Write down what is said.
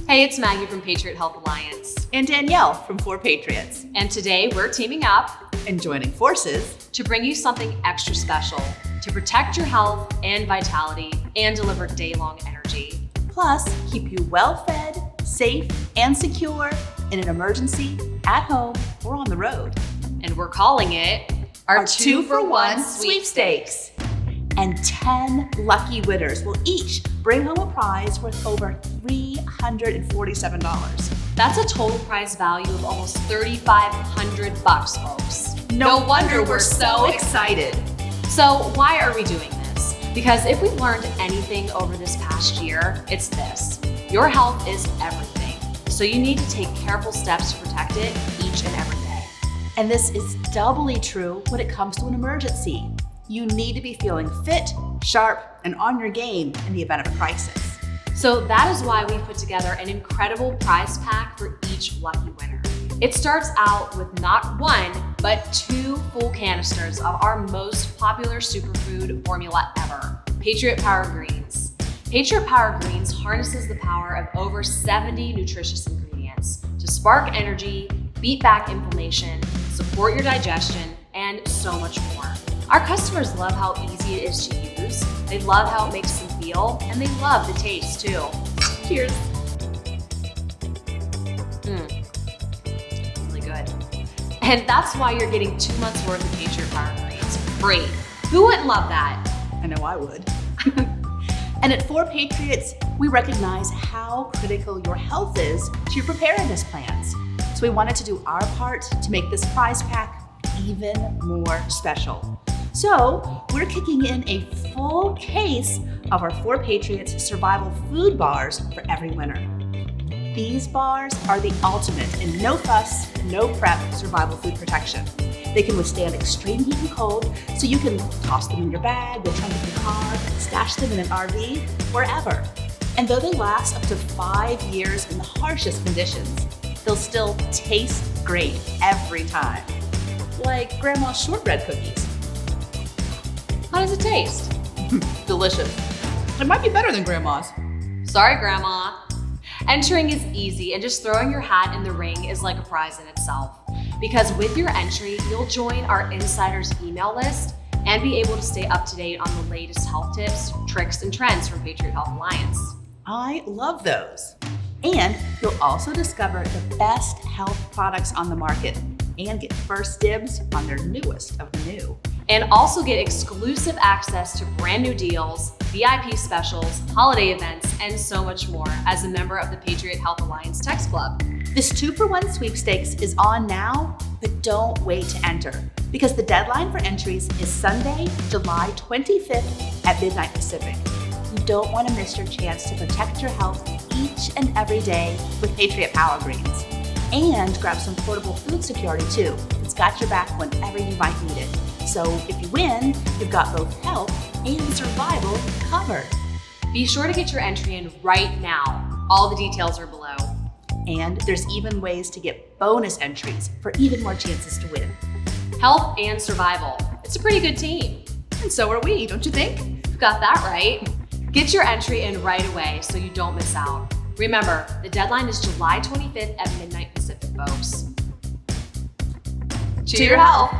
Hey, it's Maggie from Patriot Health Alliance. And Danielle from 4 Patriots. And today we're teaming up and joining forces to bring you something extra special to protect your health and vitality and deliver day-long energy. Plus, keep you well-fed, safe, and secure in an emergency, at home, or on the road. And we're calling it our 2-for-1 sweepstakes. And 10 lucky winners will each bring home a prize worth over $347. That's a total prize value of almost $3,500, folks. No wonder we're so excited. So why are we doing this? Because if we've learned anything over this past year, it's this. Your health is everything. So you need to take careful steps to protect it each and every day. And this is doubly true when it comes to an emergency. You need to be feeling fit, sharp, and on your game in the event of a crisis. So that is why we put together an incredible prize pack for each lucky winner. It starts out with not 1, but 2 full canisters of our most popular superfood formula ever, Patriot Power Greens. Patriot Power Greens harnesses the power of over 70 nutritious ingredients to spark energy, beat back inflammation, support your digestion, and so much more. Our customers love how easy it is to use, they love how it makes them feel, and they love the taste too. Cheers. Really good. And that's why you're getting 2 months worth of Patriot Power Greens free. Who wouldn't love that? I know I would. And at 4 Patriots, we recognize how critical your health is to your preparedness plans. So we wanted to do our part to make this prize pack even more special. So we're kicking in a full case of our 4 Patriots survival food bars for every winner. These bars are the ultimate in no fuss, no prep survival food protection. They can withstand extreme heat and cold, so you can toss them in your bag, the trunk of your car, stash them in an RV, wherever. And though they last up to 5 years in the harshest conditions, they'll still taste great every time. Like Grandma's shortbread cookies. How does it taste? Delicious. It might be better than Grandma's. Sorry, Grandma. Entering is easy, and just throwing your hat in the ring is like a prize in itself. Because with your entry, you'll join our insiders email list and be able to stay up to date on the latest health tips, tricks, and trends from Patriot Health Alliance. I love those. And you'll also discover the best health products on the market and get first dibs on their newest of the new. And also get exclusive access to brand new deals, VIP specials, holiday events, and so much more as a member of the Patriot Health Alliance Text Club. This 2-for-1 sweepstakes is on now, but don't wait to enter because the deadline for entries is Sunday, July 25th at midnight Pacific. You don't want to miss your chance to protect your health each and every day with Patriot Power Greens. And grab some portable food security too. It's got your back whenever you might need it. So if you win, you've got both health and survival covered. Be sure to get your entry in right now. All the details are below. And there's even ways to get bonus entries for even more chances to win. Health and survival. It's a pretty good team. And so are we, don't you think? You've got that right. Get your entry in right away so you don't miss out. Remember, the deadline is July 25th at midnight Pacific, folks. To your health.